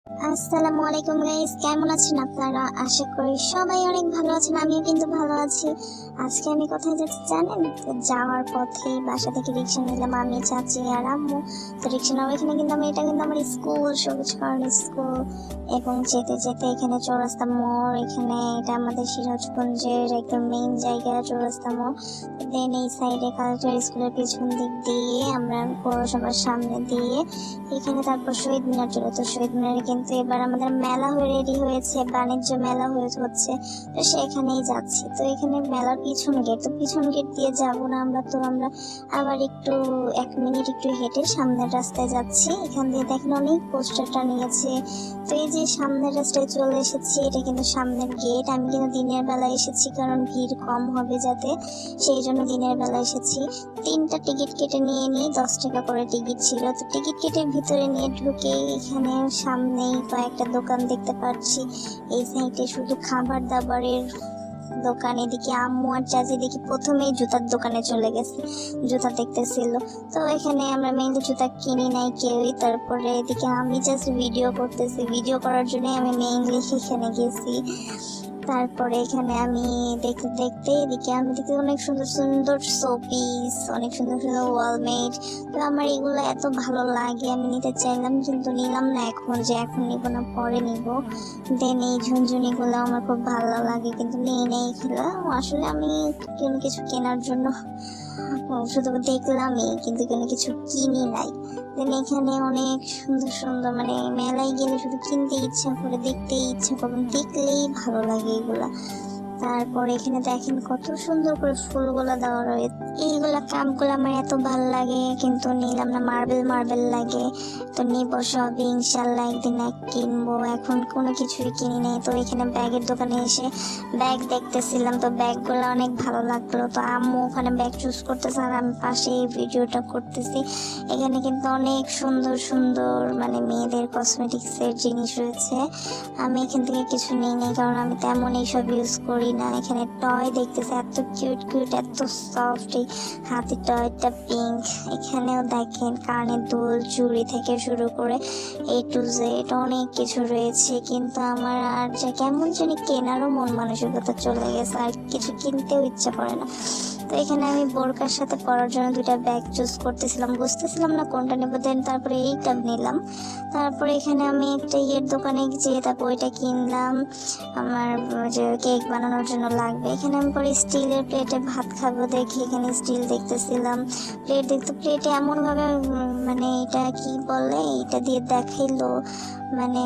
আসসালামু আলাইকুম গাইস, কেমন আছেন আপনারা? আশা করি সবাই অনেক ভালো আছেন। আমিও কিন্তু ভালো আছি। আজকে আমি কোথায় যাচ্ছি জানেন? তো যাওয়ার পথে বাসা থেকে রিক্সা নিলাম আমি, চাচি আর আম্মু। তো রিক্সা নেওয়া এখানে কিন্তু এটা কিন্তু আমার স্কুল, সবুজকরণ স্কুল। এবং যেতে যেতে এখানে চৌরাস্তা মোড়, এখানে এটা আমাদের সিরাজগঞ্জের একদম মেইন জায়গা চৌরাস্তা মোড়। দেন এই সাইডে কালচার স্কুলের পিছন দিক দিয়ে আমরা পৌরসভার সামনে দিয়ে এখানে তারপর শহীদ মিনার চলে। তো শহীদ মিনারে কিন্তু এবার আমাদের মেলা হয়ে রেডি হয়েছে, বাণিজ্য মেলা হচ্ছে। তো সেখানেই যাচ্ছি। তো এখানে মেলার পিছন গেট, তো পিছন গেট দিয়ে যাবো না আমরা, তো আমরা আবার একটু 1 মিনিট একটু হেঁটে সামনের রাস্তায় যাচ্ছি। এখান দিয়ে দেখেন অনেক পোস্টার টানিয়েছে। তো এই যে সামনের রাস্তায় চলে এসেছি, এটা কিন্তু সামনের গেট। আমি কিন্তু দিনের বেলা এসেছি কারণ ভিড় কম হবে যাতে, সেই জন্য দিনের বেলা এসেছি। 3টা টিকিট কেটে নিয়ে নিই, 10 টাকা করে টিকিট ছিল। তো টিকিট কেটে ভিতরে নিয়ে ঢুকে এখানে সামনেই কয়েকটা দোকান দেখতে পাচ্ছি। এই সাইডে শুধু খাবার দাবারের দোকান। এদিকে আম্মু আর চাচি দেখি প্রথমেই জুতার দোকানে চলে গেছে, জুতা দেখতেছিল। তো এখানে আমরা মেইনলি জুতা কিনি নাই কেউই। তারপরে এদিকে আমি জাস্ট ভিডিও করতেছি, ভিডিও করার জন্য আমি মেইনলি সেখানে গেছি। তারপরে এখানে আমি দেখতে দেখতে এদিকে আমি দেখতে অনেক সুন্দর সুন্দর শোপিস, অনেক সুন্দর সুন্দর ওয়ালমেট। তো আমার এগুলো এত ভালো লাগে, আমি নিতে চাইলাম কিন্তু নিলাম না এখন, যে এখন নিব না পরে নিব। দেন এই ঝুনঝুনিগুলো আমার খুব ভালো লাগে কিন্তু নেই এগুলো। আসলে আমি কোনো কিছু কেনার জন্য শুধু দেখলামই কিন্তু কোনো কিছু কিনি নাই। দেন এখানে অনেক সুন্দর সুন্দর, মানে মেলায় গেলে শুধু কিনতে ইচ্ছা করে, দেখতে ইচ্ছা করে, দেখলেই ভালো লাগে এগুলা। তারপরে এখানে দেখেন কত সুন্দর করে ফুলগুলা দেওয়া রয়েছে। এইগুলা কাপগুলো আমার এত ভালো লাগে কিন্তু নিলাম না, মার্বেল মার্বেল লাগে। তো নিব সবই ইনশাল্লাহ, একদিন কিনবো। এখন কোনো কিছুই কিনি নেই। তো এখানে ব্যাগের দোকানে এসে ব্যাগ দেখতেছিলাম, তো ব্যাগগুলো অনেক ভালো লাগলো। তো আম্মু ওখানে ব্যাগ চুজ করতেছে আর আমি পাশে এই ভিডিওটা করতেছি। এখানে কিন্তু অনেক সুন্দর সুন্দর মানে মেয়েদের কসমেটিক্সের জিনিস রয়েছে। আমি এখান থেকে কিছু নিই নাই কারণ আমি তেমন এইসব ইউজ করি না। এখানে টয় দেখতেছে, এত কিউট কিউট, এত সফট। এই হাতের টয়টা পিঙ্ক। এখানেও দেখেন কানের দুল, চুড়ি থেকে শুরু করে A to Z অনেক কিছু রয়েছে। কিন্তু আমার আর যে কেমন জানি কেনারও মন মানসিকতা চলে গেছে, আর কিছু কিনতেও ইচ্ছা করে না। তো এখানে আমি বোরকার সাথে পরার জন্য 2টা ব্যাগ চুজ করতেছিলাম, বুঝতেছিলাম না কোনটা নেবো। দেন তারপরে এইটা নিলাম। তারপরে এখানে আমি একটা ইয়ের দোকানে যেয়ে তারপর ওইটা কিনলাম, আমার যে কেক বানানোর জন্য লাগবে। এখানে আমি পরে স্টিলের প্লেটে ভাত খাবো দেখি এখানে স্টিল দেখতেছিলাম। প্লেটে এমন ভাবে মানে এটা কি বলে, এটা দিয়ে দেখাইলো মানে